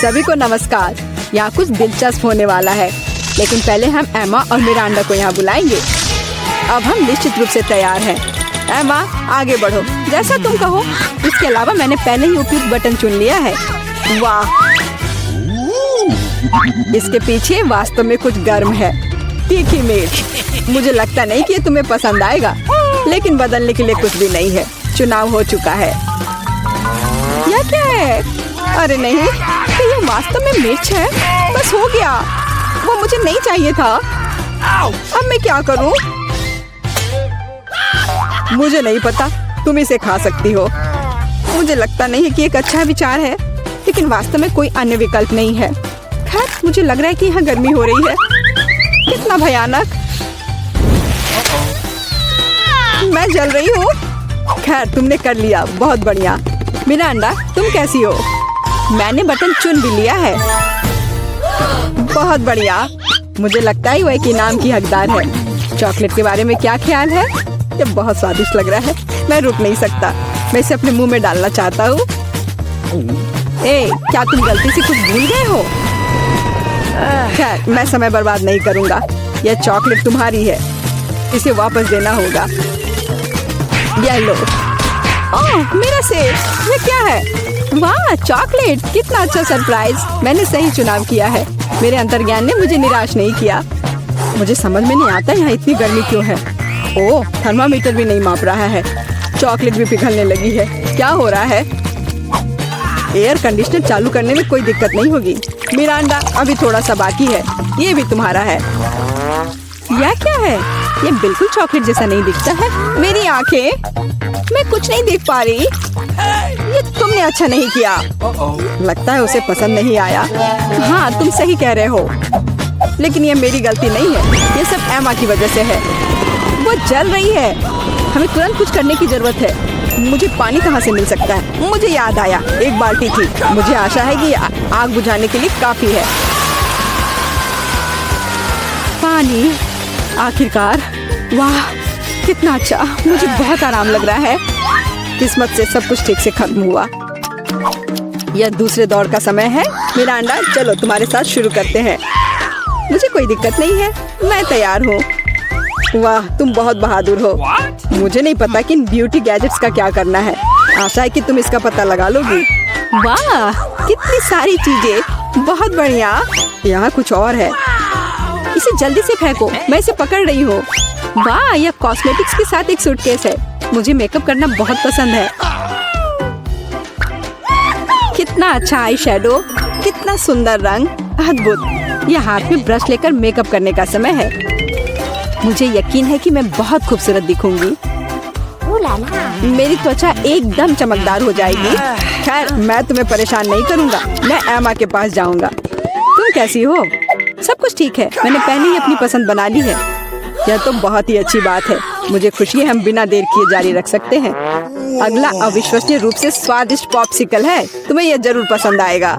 सभी को नमस्कार। यहाँ कुछ दिलचस्प होने वाला है, लेकिन पहले हम एमा और मिरांडा को यहाँ बुलाएंगे। अब हम निश्चित रूप से तैयार हैं। एमा, आगे बढ़ो, जैसा तुम कहो। इसके अलावा मैंने पहले ही उपयुक्त बटन चुन लिया है। वाह, इसके पीछे वास्तव में कुछ गर्म है। तीखी मिर्च। मुझे लगता नहीं कि ये तुम्हें पसंद आएगा, लेकिन बदलने के लिए कुछ भी नहीं है। चुनाव हो चुका है। यह क्या है? अरे नहीं, तो ये वास्तव में मिर्च है। बस हो गया, वो मुझे नहीं चाहिए था। अब मैं क्या करूं? मुझे नहीं पता, तुम इसे खा सकती हो। मुझे लगता नहीं है कि एक अच्छा विचार है, लेकिन वास्तव में कोई अन्य विकल्प नहीं है। खैर, मुझे लग रहा है कि यहाँ गर्मी हो रही है। कितना भयानक। मैं जल रही हूँ। खैर, तुमने कर लिया, बहुत बढ़िया। मिरांडा, तुम कैसी हो? मैंने बटन चुन भी लिया है। बहुत बढ़िया। मुझे लगता है वह एक इनाम की हकदार है। चॉकलेट के बारे में क्या ख्याल है? ये बहुत स्वादिष्ट लग रहा है। मैं रुक नहीं सकता। मैं इसे अपने मुंह में डालना चाहता हूँ। क्या तुम गलती से कुछ भूल गए हो? खैर, मैं समय बर्बाद नहीं करूँगा। यह चॉकलेट तुम्हारी है, इसे वापस देना होगा। ये लो। ओह, मेरा सेब। ये क्या है? वाह, चॉकलेट। कितना अच्छा सरप्राइज। मैंने सही चुनाव किया है। मेरे अंतर्ज्ञान ने मुझे निराश नहीं किया। मुझे समझ में नहीं आता यहाँ इतनी गर्मी क्यों है। ओह, थर्मामीटर भी नहीं माप रहा है। चॉकलेट भी पिघलने लगी है। क्या हो रहा है? एयर कंडीशनर चालू करने में कोई दिक्कत नहीं होगी। मिरांडा, अभी थोड़ा सा बाकी है। ये भी तुम्हारा है। यह क्या है? ये बिल्कुल चॉकलेट जैसा नहीं दिखता है। मेरी आंखें, मैं कुछ नहीं देख पा रही। ये तुमने अच्छा नहीं किया। लगता है उसे पसंद नहीं आया। हाँ, तुम सही कह रहे हो, लेकिन ये मेरी गलती नहीं है। ये सब एमा की वजह से है। वो जल रही है। हमें तुरंत कुछ करने की जरूरत है। मुझे पानी कहाँ से मिल सकता है? मुझे याद आया, एक बाल्टी थी। मुझे आशा है कि आग बुझाने के लिए काफी है। पानी, आखिरकार। वाह, कितना अच्छा। मुझे बहुत आराम लग रहा है। किस्मत से सब कुछ ठीक से खत्म हुआ। यह दूसरे दौर का समय है। मिरांडा, चलो तुम्हारे साथ शुरू करते हैं। मुझे कोई दिक्कत नहीं है, मैं तैयार हूँ। वाह, तुम बहुत बहादुर हो। मुझे नहीं पता कि इन ब्यूटी गैजेट्स का क्या करना है। आशा है कि तुम इसका पता लगा लोगी। वाह, कितनी सारी चीजें। बहुत बढ़िया। यहाँ कुछ और है। इसे जल्दी से फेंको, मैं इसे पकड़ रही हूँ। वाह, यह कॉस्मेटिक्स के साथ एक सूटकेस है। मुझे मेकअप करना बहुत पसंद है। कितना अच्छा आई शैडो, कितना सुंदर रंग, अद्भुत। यह हाथ में ब्रश लेकर मेकअप करने का समय है। मुझे यकीन है कि मैं बहुत खूबसूरत दिखूंगी। मेरी त्वचा एकदम चमकदार हो जाएगी। खैर, मैं तुम्हें परेशान नहीं करूंगा। मैं एमा के पास जाऊंगा। तुम कैसी हो? सब कुछ ठीक है। मैंने पहले ही अपनी पसंद बना ली है। यह तो बहुत ही अच्छी बात है। मुझे खुशी है, हम बिना देर किए जारी रख सकते हैं। अगला अविश्वसनीय रूप से स्वादिष्ट पॉप्सिकल है। तुम्हें यह जरूर पसंद आएगा।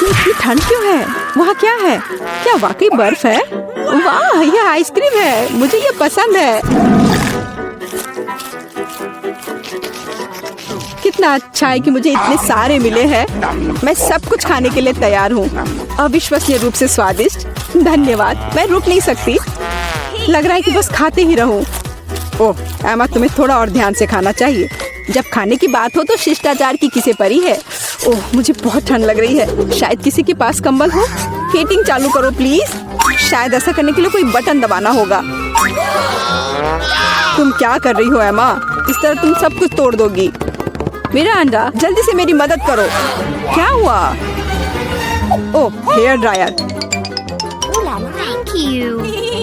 इतनी ठंड क्यों है? वहाँ क्या है? क्या वाकई बर्फ है? वाह, यह आइसक्रीम है। मुझे यह पसंद है। कितना अच्छा है कि मुझे इतने सारे मिले हैं। मैं सब कुछ खाने के लिए तैयार हूँ। अविश्वसनीय रूप से स्वादिष्ट। धन्यवाद। मैं रुक नहीं सकती। लग रहा है कि बस खाते ही रहूं। ओह, एमा, तुम्हें थोड़ा और ध्यान से खाना चाहिए। जब खाने की बात हो तो शिष्टाचार की किसे परी है। ओह, मुझे बहुत ठंड लग रही है। शायद किसी के पास कंबल हो। हीटिंग चालू करो प्लीज। शायद ऐसा करने के लिए कोई बटन दबाना होगा। तुम क्या कर रही हो एमा? इस तरह तुम सब कुछ तोड़ दोगी। मिरांडा, जल्दी से मेरी मदद करो। क्या हुआ? ओह, हेयर ड्रायर।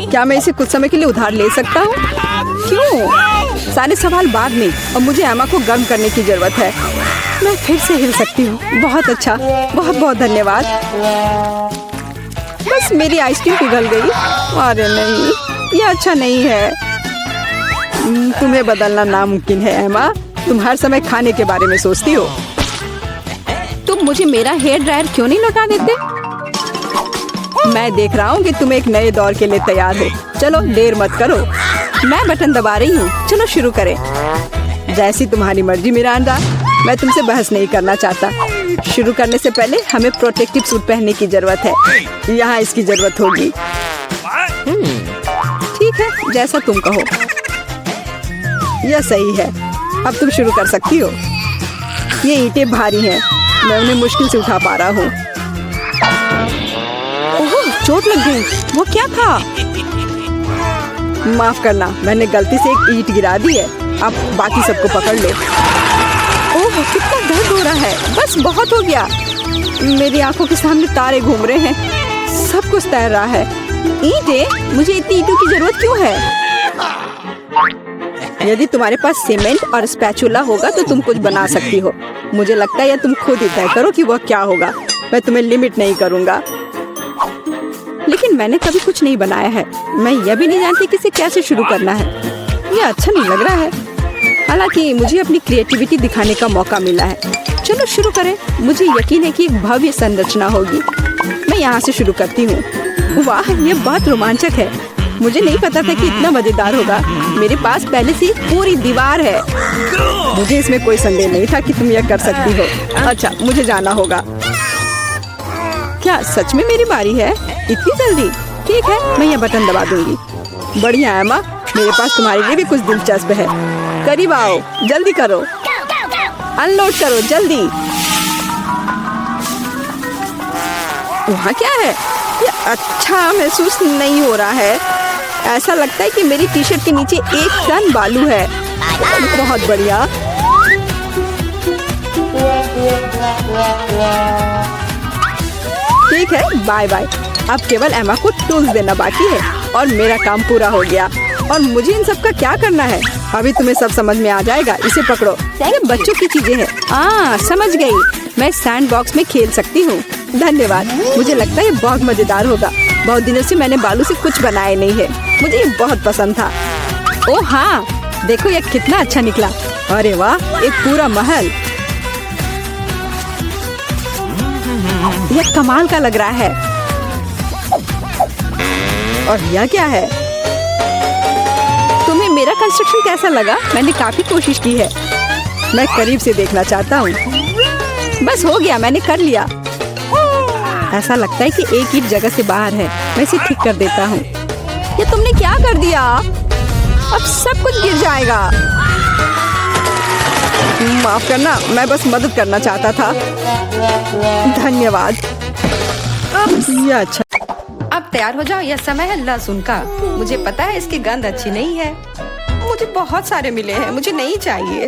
क्या मैं इसे कुछ समय के लिए उधार ले सकता हूँ? क्यों? सारे सवाल बाद में। अब मुझे एमा को गर्म करने की जरूरत है। मैं फिर से हिल सकती हूँ। बहुत अच्छा, बहुत बहुत धन्यवाद। बस मेरी आइसक्रीम पिघल गई। अरे नहीं, यह अच्छा नहीं है। तुम्हें बदलना नामुमकिन है एमा। तुम हर समय खाने के बारे में सोचती हो। तुम मुझे मेरा हेयर ड्रायर क्यों नहीं लौटा देते? मैं देख रहा हूँ कि तुम एक नए दौर के लिए तैयार हो। चलो, देर मत करो। मैं बटन दबा रही हूँ। चलो शुरू करें। जैसी तुम्हारी मर्जी मिरांडा। मैं तुमसे बहस नहीं करना चाहता। शुरू करने से पहले हमें प्रोटेक्टिव सूट पहनने की जरूरत है। यहाँ इसकी जरूरत होगी। ठीक है, जैसा तुम कहो। यह सही है। अब तुम शुरू कर सकती हो। ये ईंटें भारी हैं, मैं उन्हें मुश्किल से उठा पा रहा हूँ। ओह, चोट लग गई। वो क्या था? माफ करना, मैंने गलती से एक ईंट गिरा दी है। अब बाकी सबको पकड़ लो। ओह, कितना दर्द हो रहा है। बस बहुत हो गया। मेरी आंखों के सामने तारे घूम रहे हैं। सब कुछ तैर रहा है। ईंटें? मुझे इतनी ईंटों की जरूरत क्यों है? यदि तुम्हारे पास सीमेंट और स्पैचुला होगा तो तुम कुछ बना सकती हो। मुझे लगता है या तुम खुद ही तय करो कि वह क्या होगा। मैं तुम्हें लिमिट नहीं करूँगा। लेकिन मैंने कभी कुछ नहीं बनाया है। मैं यह भी नहीं जानती कि इसे कैसे शुरू करना है। यह अच्छा नहीं लग रहा है। हालांकि मुझे अपनी क्रिएटिविटी दिखाने का मौका मिला है। चलो शुरू करें। मुझे यकीन है कि एक भव्य संरचना होगी। मैं यहाँ से शुरू करती हूँ। वाह, यह बहुत रोमांचक है। मुझे नहीं पता था कि इतना मजेदार होगा। मेरे पास पहले से पूरी दीवार है। मुझे इसमें कोई संदेह नहीं था कि तुम यह कर सकती हो। अच्छा, मुझे जाना होगा। क्या सच में मेरी बारी है? इतनी जल्दी? ठीक है, मैं यह बटन दबा दूंगी। बढ़िया एमा, मेरे पास तुम्हारे लिए भी कुछ दिलचस्प है। करीब आओ, जल्दी करो। अनलोड करो, जल्दी। वहाँ क्या है? ये अच्छा महसूस नहीं हो रहा है। ऐसा लगता है कि मेरी टी शर्ट के नीचे 1 टन बालू है। बहुत बढ़िया। ठीक है, बाय बाय। अब केवल एमा को टूल्स देना बाकी है और मेरा काम पूरा हो गया। और मुझे इन सब का क्या करना है? अभी तुम्हें सब समझ में आ जाएगा। इसे पकड़ो। ये बच्चों की चीजें हैं। समझ गई। मैं सैंड बॉक्स में खेल सकती हूँ। धन्यवाद। मुझे लगता है ये बहुत मजेदार होगा। बहुत दिनों से मैंने बालू से कुछ बनाया नहीं है। मुझे ये बहुत पसंद था। ओह हाँ, देखो ये कितना अच्छा निकला। अरे वाह, एक पूरा महल। यह कमाल का लग रहा है। और यह क्या है? तुम्हें मेरा कंस्ट्रक्शन कैसा लगा? मैंने काफी कोशिश की है। मैं करीब से देखना चाहता हूँ। बस हो गया, मैंने कर लिया। ऐसा लगता है कि एक ईंट जगह से बाहर है। मैं इसे ठीक कर देता हूँ। ये तुमने क्या कर दिया? अब सब कुछ गिर जाएगा। माफ करना, मैं बस मदद करना चाहता था। धन्यवाद। ये अच्छा। अब तैयार हो जाओ, यह समय है लहसुन का। मुझे पता है इसकी गंध अच्छी नहीं है। मुझे बहुत सारे मिले हैं, मुझे नहीं चाहिए।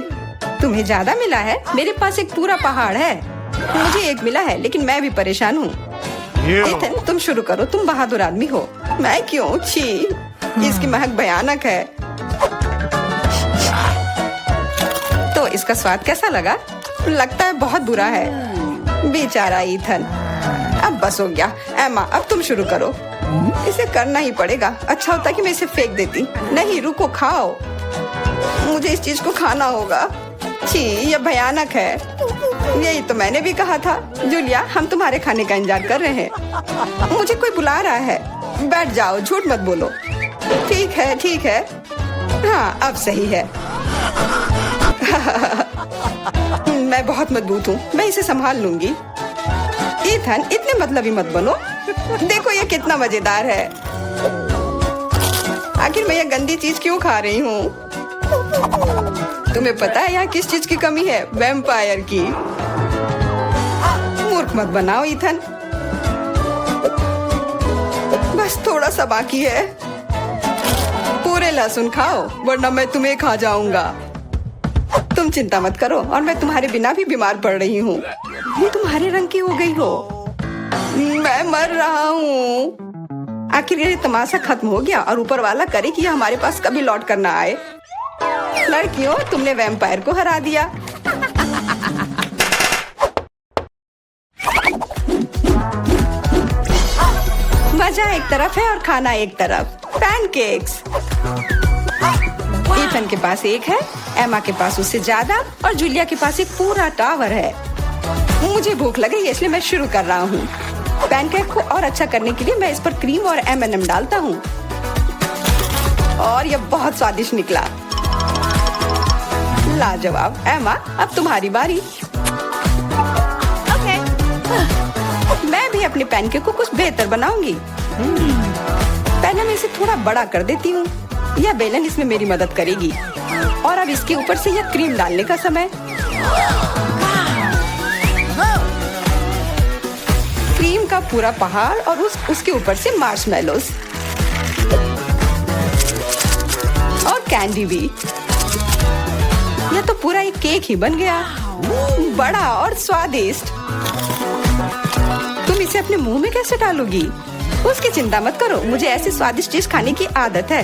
तुम्हें ज्यादा मिला है? मेरे पास एक पूरा पहाड़ है। मुझे एक मिला है, लेकिन मैं भी परेशान हूँ। एथन, तुम शुरू करो। तुम बहादुर आदमी हो। मैं क्यों? छी, इसकी महक भयानक है। तो इसका स्वाद कैसा लगा? लगता है बहुत बुरा है। बेचारा ईथन। अब बस हो गया। एमा, अब तुम शुरू करो। इसे करना ही पड़ेगा। अच्छा होता कि मैं इसे फेंक देती। नहीं, रुको, खाओ। मुझे इस चीज को खाना होगा। छी, यह भयानक है। यही तो मैंने भी कहा था। जूलिया, हम तुम्हारे खाने का इंतजार कर रहे हैं। मुझे कोई बुला रहा है। बैठ जाओ, झूठ मत बोलो। ठीक है, ठीक है। हाँ, अब सही है। मैं बहुत मजबूत हूँ। मैं इसे संभाल लूंगी। ईथन, इतने मतलबी मत बनो। देखो ये कितना मजेदार है। आखिर मैं ये गंदी चीज क्यों खा रही हूँ? तुम्हें पता है यहाँ किस चीज की कमी है? वैम्पायर की। मूर्ख मत बनाओ ईथन। बस थोड़ा सा बाकी है। पूरे लहसुन खाओ, वरना मैं तुम्हें खा जाऊंगा। तुम चिंता मत करो, और मैं तुम्हारे बिना भी बीमार पड़ रही हूँ। तुम्हारे रंग की हो गई हो। मैं मर रहा हूँ। आखिर ये तमाशा खत्म हो गया, और ऊपर वाला करे कि हमारे पास कभी लौट कर ना आए। लड़कियों, तुमने वैम्पायर को हरा दिया। मजा एक तरफ है और खाना एक तरफ। पैनकेक्स। ईथन के पास एक है, एमा के पास उससे ज्यादा, और जूलिया के पास एक पूरा टावर है। मुझे भूख लग रही है, इसलिए मैं शुरू कर रहा हूँ। पैनकेक को और अच्छा करने के लिए मैं इस पर क्रीम और M&M डालता हूँ, और यह बहुत स्वादिष्ट निकला। लाजवाब। एमा, अब तुम्हारी बारी। मैं भी अपने पैनकेक को कुछ बेहतर बनाऊंगी। पहले मैं इसे थोड़ा बड़ा कर देती हूँ। यह बेलन इसमें मेरी मदद करेगी। और अब इसके ऊपर से यह क्रीम डालने का समय। क्रीम का पूरा पहाड़ और उसके ऊपर से मार्शमेलोस और कैंडी भी। यह तो पूरा एक केक ही बन गया, बड़ा और स्वादिष्ट। तुम इसे अपने मुंह में कैसे डालोगी? उसकी चिंता मत करो, मुझे ऐसी स्वादिष्ट चीज खाने की आदत है।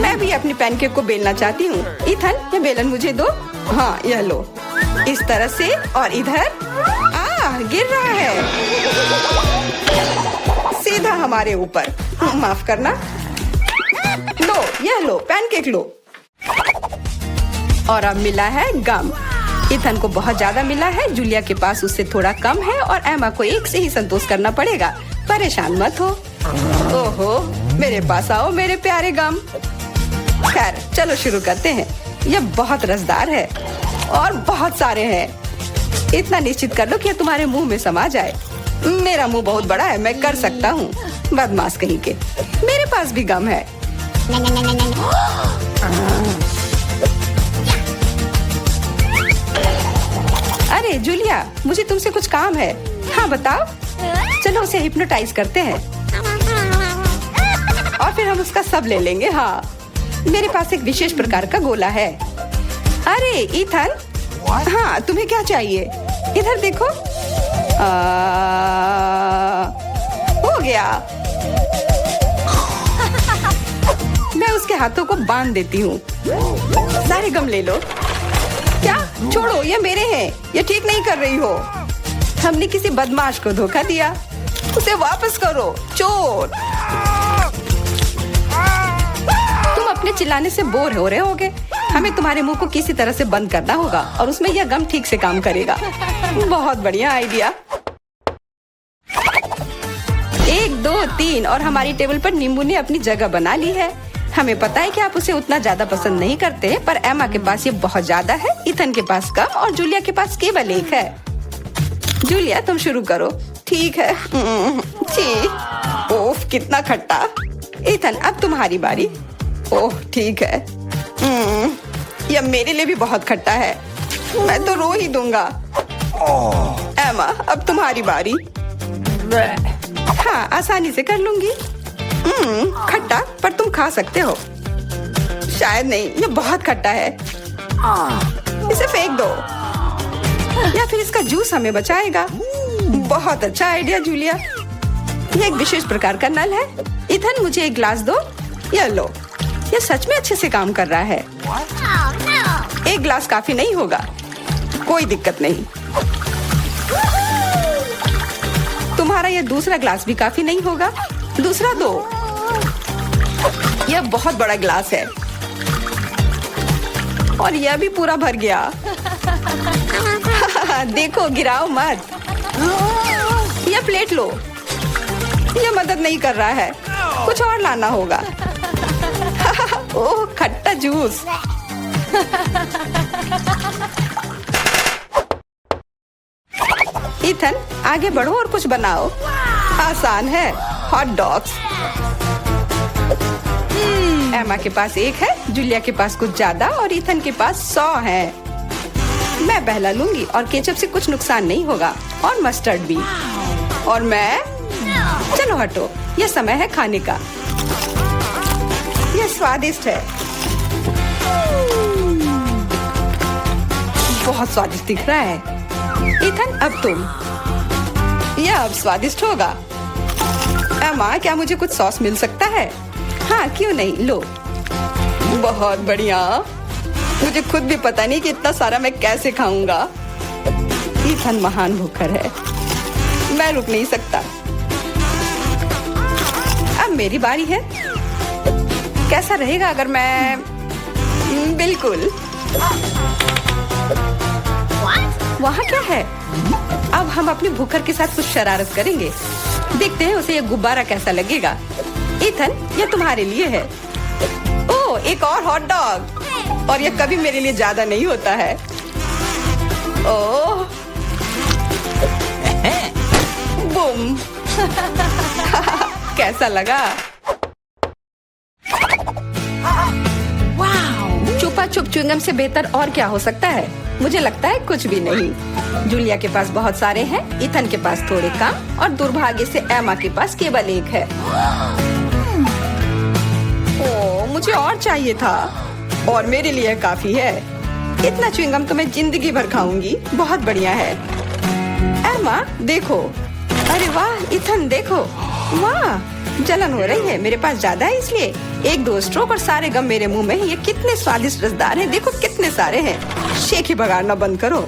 मैं भी अपनी पैनकेक को बेलना चाहती हूँ। इथन, ये बेलन मुझे दो। हाँ, यह लो। इस तरह से और इधर। गिर रहा है सीधा हमारे ऊपर। माफ करना। लो, यह लो, पैनकेक लो। और अब मिला है गम। इथन को बहुत ज्यादा मिला है, जूलिया के पास उससे थोड़ा कम है और एमा को एक से ही संतोष करना पड़ेगा। परेशान मत हो। ओहो, मेरे पास आओ मेरे प्यारे गम। खैर, चलो शुरू करते हैं। यह बहुत रसदार है और बहुत सारे हैं। इतना निश्चित कर लो कि यह तुम्हारे मुंह में समा जाए। मेरा मुंह बहुत बड़ा है, मैं कर सकता हूँ। बदमाश कहीं के। मेरे पास भी गम है। अरे जूलिया, मुझे तुमसे कुछ काम है। हाँ बताओ। चलो उसे हिप्नोटाइज करते हैं और फिर हम उसका सब ले लेंगे। हाँ, मेरे पास एक विशेष प्रकार का गोला है। अरे इथन, हाँ तुम्हें क्या चाहिए? इधर देखो। हो गया। मैं उसके हाथों को बांध देती हूँ। सारे गम ले लो। क्या? छोड़ो, ये मेरे हैं। ये ठीक नहीं कर रही हो। हमने किसी बदमाश को धोखा दिया। उसे वापस करो, चोर। तुम अपने चिल्लाने से बोर हो रहे होगे। हमें तुम्हारे मुंह को किसी तरह से बंद करना होगा और उसमें यह गम ठीक से काम करेगा। बहुत बढ़िया आइडिया। 1, 2, 3 और हमारी टेबल पर नींबू ने अपनी जगह बना ली है। हमें पता है कि आप उसे उतना ज्यादा पसंद नहीं करते, पर एमा के पास ये बहुत ज्यादा है, इथन के पास कम और जूलिया के पास केवल एक है। जूलिया, तुम शुरू करो। ठीक है। ओह, कितना खट्टा। इथन, अब तुम्हारी बारी। ओह, ठीक है। यह मेरे लिए भी बहुत खट्टा है। मैं तो रो ही दूंगा। एमा, अब तुम्हारी बारी। हाँ, आसानी से कर लूंगी। खट्टा, पर तुम खा सकते हो। शायद नहीं, यह बहुत खट्टा है। इसे फेंक दो या फिर इसका जूस हमें बचाएगा। बहुत अच्छा आइडिया जूलिया। यह एक विशेष प्रकार का नल है। इथन, मुझे एक ग्लास दो। यह लो। यह सच में अच्छे से काम कर रहा है। एक ग्लास काफी नहीं होगा। कोई दिक्कत नहीं। तुम्हारा यह दूसरा ग्लास भी काफी नहीं होगा। दूसरा दो। यह बहुत बड़ा ग्लास है और यह भी पूरा भर गया। देखो, गिराओ मत। यह प्लेट लो। यह मदद नहीं कर रहा है। कुछ और लाना होगा। ओह, खट्टा जूस। इथन, आगे बढ़ो और कुछ बनाओ। आसान है। Hot dogs. एमा के पास एक है, जूलिया के पास कुछ ज्यादा और इथन के पास 100 है। मैं पहला लूंगी और केचप से कुछ नुकसान नहीं होगा और मस्टर्ड भी। और मैं। चलो हटो, यह समय है खाने का। यह स्वादिष्ट है। बहुत स्वादिष्ट दिख रहा है। इथन, अब तुम। यह अब स्वादिष्ट होगा। एमा, क्या मुझे कुछ सॉस मिल सकता है? हाँ, क्यों नहीं, लो। बहुत बढ़िया। मुझे खुद भी पता नहीं कि इतना सारा मैं कैसे खाऊंगा। इथन महान भूखर है। मैं रुक नहीं सकता। अब मेरी बारी है। कैसा रहेगा अगर मैं। बिल्कुल। वहाँ क्या है? अब हम अपने भूखर के साथ कुछ शरारत करेंगे। देखते हैं उसे यह गुब्बारा कैसा लगेगा। इथन, यह तुम्हारे लिए है। ओह, एक और हॉट डॉग। और ये कभी मेरे लिए ज्यादा नहीं होता है। ओह बूम। कैसा लगा? चुपा चुप च्युइंगम से बेहतर और क्या हो सकता है? मुझे लगता है कुछ भी नहीं। जूलिया के पास बहुत सारे हैं, इथन के पास थोड़े कम और दुर्भाग्य से एमा के पास केवल एक है। ओह, मुझे और चाहिए था और मेरे लिए काफी है। इतना च्युइंगम तो मैं जिंदगी भर खाऊंगी। बहुत बढ़िया है। एमा देखो, अरे वाह। इथन देखो, वाह जलन हो रही है। मेरे पास ज्यादा है इसलिए एक दो स्ट्रोक और सारे गम मेरे मुंह में। ये कितने स्वादिष्ट रसदार हैं। देखो कितने सारे हैं। शेक ही बगाड़ना बंद करो।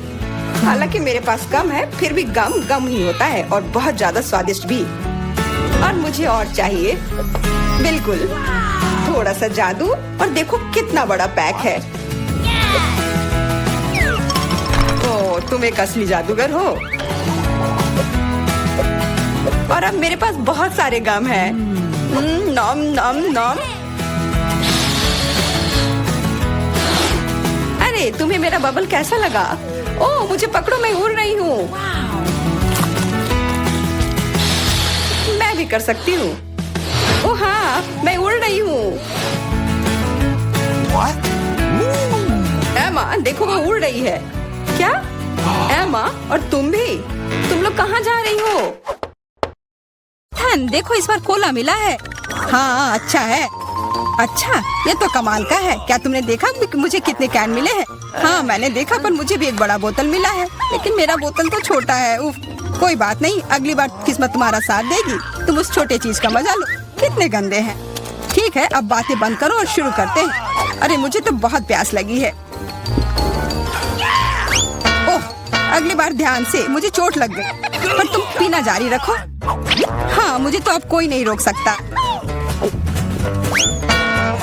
हालांकि मेरे पास कम है, फिर भी गम गम ही होता है और बहुत ज्यादा स्वादिष्ट भी। और मुझे और चाहिए। बिल्कुल, थोड़ा सा जादू और देखो कितना बड़ा पैक है। ओ, तुम एक असली जादूगर हो। और अब मेरे पास बहुत सारे गम हैं। नॉम नॉम नॉम। अरे तुम्हें मेरा बबल कैसा लगा? ओह, मुझे पकड़ो, मैं उड़ रही हूँ। मैं भी कर सकती हूँ। ओह हाँ, मैं उड़ रही हूँ। एमा देखो, वो उड़ रही है। क्या एमा? और तुम भी? तुम लोग कहाँ जा रही हो? देखो, इस बार कोला मिला है। हाँ अच्छा है। अच्छा, ये तो कमाल का है। क्या तुमने देखा मुझे कितने कैन मिले हैं? हाँ मैंने देखा, पर मुझे भी एक बड़ा बोतल मिला है। लेकिन मेरा बोतल तो छोटा है। उफ, कोई बात नहीं, अगली बार किस्मत तुम्हारा साथ देगी। तुम उस छोटे चीज का मजा लो। कितने गंदे हैं। ठीक है, अब बातें बंद करो और शुरू करते हैं। अरे मुझे तो बहुत प्यास लगी है। ओह, अगली बार ध्यान से, मुझे चोट लग गई। पर तुम पीना जारी रखो। हाँ, मुझे तो अब कोई नहीं रोक सकता।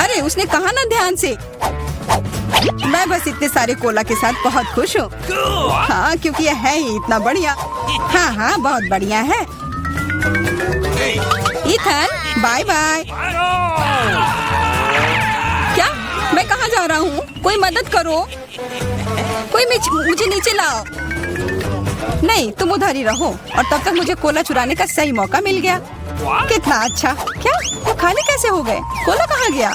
अरे उसने कहा ना ध्यान से। मैं बस इतने सारे कोला के साथ बहुत खुश हूँ। हाँ, क्योंकि यह है ही इतना बढ़िया। हाँ हाँ, बहुत बढ़िया है। Ethan, bye bye. क्या? मैं कहाँ जा रहा हूँ? कोई मदद करो। कोई मुझे नीचे लाओ। नहीं, तुम उधर ही रहो। और तब तक मुझे कोला चुराने का सही मौका मिल गया। कितना अच्छा। क्या वो खाने कैसे हो गए? कोला कहाँ गया?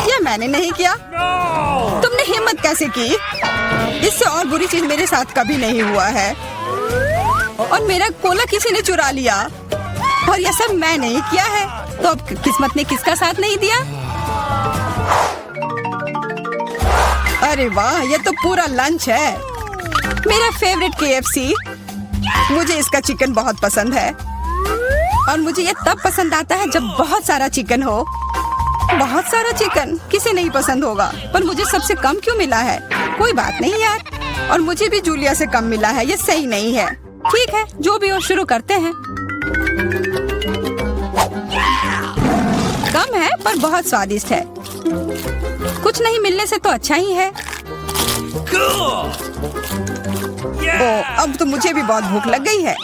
ये मैंने नहीं किया। तुमने हिम्मत कैसे की? इससे और बुरी चीज मेरे साथ कभी नहीं हुआ है। और मेरा कोला किसी ने चुरा लिया और यह सब मैं नहीं किया है। तो अब किस्मत ने किसका साथ नहीं दिया? अरे वाह, ये तो पूरा लंच है। मेरा फेवरेट KFC। मुझे इसका चिकन बहुत पसंद है। और मुझे ये तब पसंद आता है जब बहुत सारा चिकन हो। बहुत सारा चिकन किसे नहीं पसंद होगा, पर मुझे सबसे कम क्यों मिला है? कोई बात नहीं यार। और मुझे भी जूलिया से कम मिला है। ये सही नहीं है। ठीक है, जो भी हो, शुरू करते हैं। कम है पर बहुत स्वादिष्ट है। कुछ नहीं मिलने से तो अच्छा ही है। ओह, अब तो मुझे भी बहुत भूख लग गई है।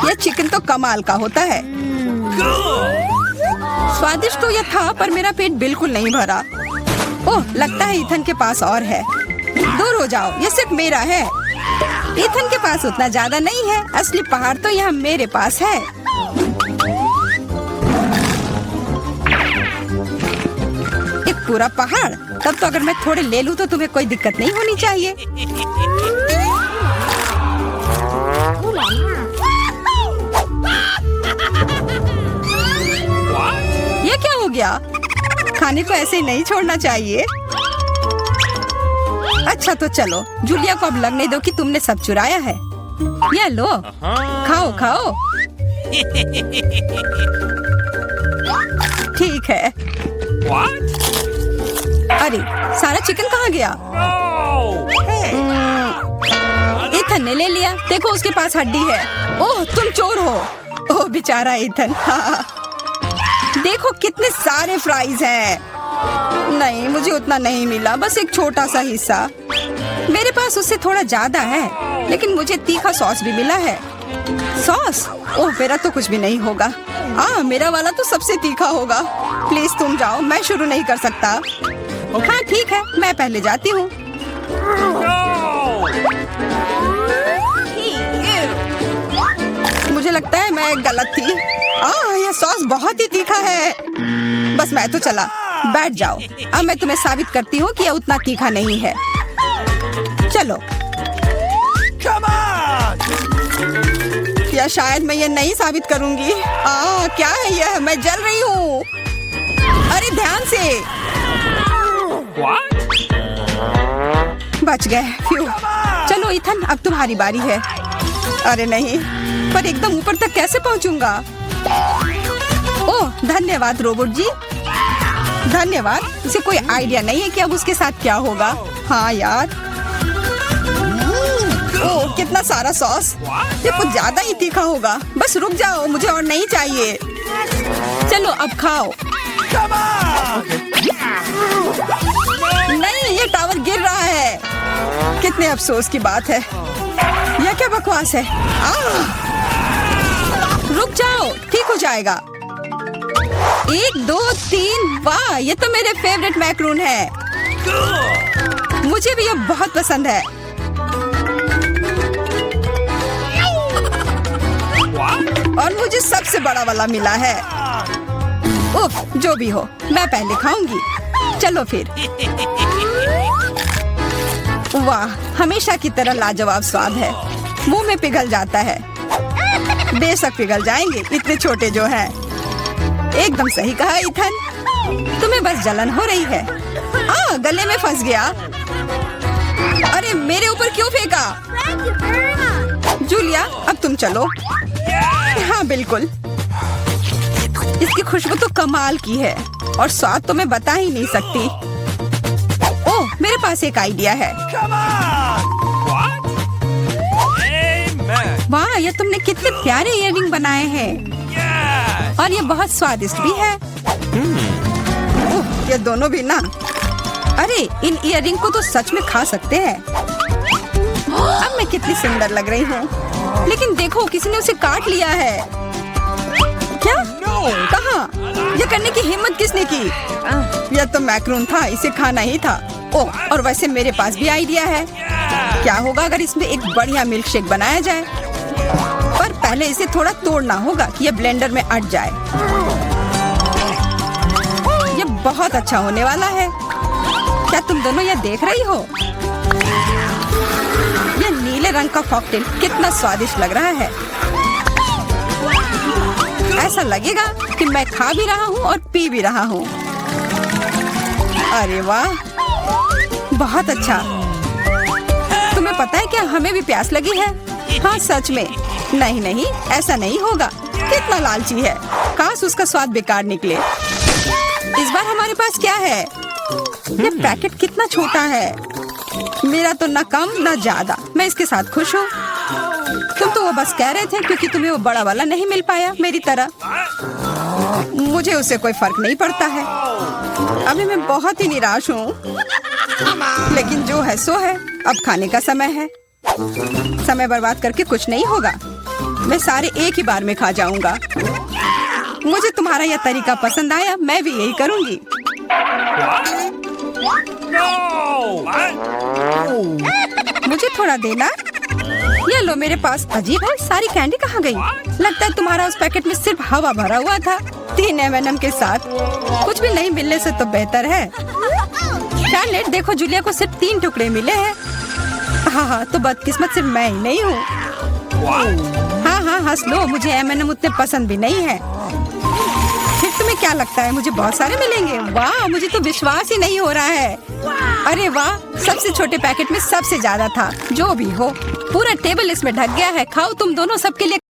यह चिकन तो कमाल का होता है। स्वादिष्ट तो यह था, पर मेरा पेट बिल्कुल नहीं भरा। ओह, लगता है इथन के पास और है। दूर हो जाओ, यह सिर्फ मेरा है। इथन के पास उतना ज्यादा नहीं है। असली पहाड़ तो यहाँ मेरे पास है। एक पूरा पहाड़? तब तो अगर मैं थोड़े ले लूं तो तुम्हें कोई दिक्कत नहीं होनी चाहिए। ये क्या हो गया? खाने को ऐसे ही नहीं छोड़ना चाहिए। अच्छा तो चलो, जूलिया को अब लगने दो कि तुमने सब चुराया है। ये लो, खाओ खाओ। ठीक है। अरे सारा चिकन कहाँ गया? इथन ने ले लिया। देखो उसके पास हड्डी है। ओह, तुम चोर हो। ओह बेचारा इथन। हाँ। देखो कितने सारे फ्राइज हैं। नहीं, मुझे उतना नहीं मिला, बस एक छोटा सा हिस्सा। मेरे पास उससे थोड़ा ज्यादा है, लेकिन मुझे तीखा सॉस भी मिला है। सॉस? ओह, मेरा तो कुछ भी नहीं होगा। मेरा वाला तो सबसे तीखा होगा। प्लीज तुम जाओ, मैं शुरू नहीं कर सकता। हाँ ठीक है, मैं पहले जाती हूँ। मुझे लगता है मैं गलत थी। यह सॉस बहुत ही तीखा है। बस मैं तो चला। बैठ जाओ, अब मैं तुम्हें साबित करती हूँ कि यह उतना तीखा नहीं है। चलो। या शायद मैं ये नहीं साबित करूंगी। क्या है यह? मैं जल रही हूँ। अरे ध्यान से। बच गए। फ्यू। चलो इथन, अब तुम्हारी बारी है। अरे नहीं, पर एकदम ऊपर तक कैसे पहुंचूंगा? ओह, धन्यवाद रोबोट जी। धन्यवाद। इसे कोई आइडिया नहीं है कि अब उसके साथ क्या होगा। हाँ यार। ओह, कितना सारा सॉस। ये कुछ ज्यादा ही तीखा होगा। बस रुक जाओ, मुझे और नहीं चाहिए। चलो अब खाओ। नहीं, ये टावर गिर रहा है। कितने अफसोस की बात है। यह क्या बकवास है। रुक जाओ, ठीक हो जाएगा। 1 2 3। वाह, ये तो मेरे फेवरेट मैक्रून है। मुझे भी यह बहुत पसंद है। और मुझे सबसे बड़ा वाला मिला है। उफ, जो भी हो, मैं पहले खाऊंगी। चलो फिर। वाह, हमेशा की तरह लाजवाब स्वाद है। मुंह में पिघल जाता है। बेशक पिघल जाएंगे, इतने छोटे जो हैं। एकदम सही कहा इथन। तुम्हें बस जलन हो रही है। गले में फंस गया। अरे मेरे ऊपर क्यों फेंका? जूलिया, अब तुम चलो। हाँ बिल्कुल। इसकी खुशबू तो कमाल की है और स्वाद तो मैं बता ही नहीं सकती। ओह, मेरे पास एक आइडिया है। वाह, ये तुमने कितने प्यारे इयररिंग बनाए हैं। और ये बहुत स्वादिष्ट भी है। ये दोनों भी ना। अरे इन इयररिंग को तो सच में खा सकते हैं। अब मैं कितनी सुंदर लग रही हूँ। लेकिन देखो, किसी ने उसे काट लिया है। क्या? कहाँ? ये करने की हिम्मत किसने की? यह तो मैक्रून था, इसे खाना ही था। ओह, और वैसे मेरे पास भी आइडिया है। क्या होगा अगर इसमें एक बढ़िया मिल्क शेक बनाया जाए? पर पहले इसे थोड़ा तोड़ना होगा कि ये ब्लेंडर में अट जाए। ये बहुत अच्छा होने वाला है। क्या तुम दोनों यह देख रही हो? यह नीले रंग का कॉकटेल कितना स्वादिष्ट लग रहा है। ऐसा लगेगा कि मैं खा भी रहा हूँ और पी भी रहा हूँ। अरे वाह, बहुत अच्छा। तुम्हें पता है क्या, हमें भी प्यास लगी है। हाँ सच में। नहीं नहीं, ऐसा नहीं होगा। कितना लालची है। काश उसका स्वाद बेकार निकले। इस बार हमारे पास क्या है? ये पैकेट कितना छोटा है। मेरा तो न कम न ज्यादा। मैं इसके साथ खुश हूँ। तुम तो वो बस कह रहे थे क्योंकि तुम्हें वो बड़ा वाला नहीं मिल पाया मेरी तरह। मुझे उससे कोई फर्क नहीं पड़ता है। अभी मैं बहुत ही निराश हूँ। लेकिन जो है सो है। अब खाने का समय है। समय बर्बाद करके कुछ नहीं होगा। मैं सारे एक ही बार में खा जाऊंगा। मुझे तुम्हारा यह तरीका पसंद आया। मैं भी यही करूंगी। मुझे थोड़ा देना। ये लो मेरे पास। अजीब है, सारी कैंडी कहाँ गई? लगता है तुम्हारा उस पैकेट में सिर्फ हवा भरा हुआ था। 3 M&M के साथ कुछ भी नहीं मिलने से तो बेहतर है। शार्लेट, देखो जूलिया को सिर्फ 3 टुकड़े मिले हैं। हाँ, तो बदकिस्मत सिर्फ मैं ही नहीं हूँ। हाँ, हंस लो। मुझे M&M उतने पसंद भी नहीं है। फिर तुम्हें क्या लगता है मुझे बहुत सारे मिलेंगे? वाह, मुझे तो विश्वास ही नहीं हो रहा है। अरे वाह, सबसे छोटे पैकेट में सबसे ज्यादा था। जो भी हो, पूरा टेबल इसमें ढक गया है। खाओ तुम दोनों, सबके लिए।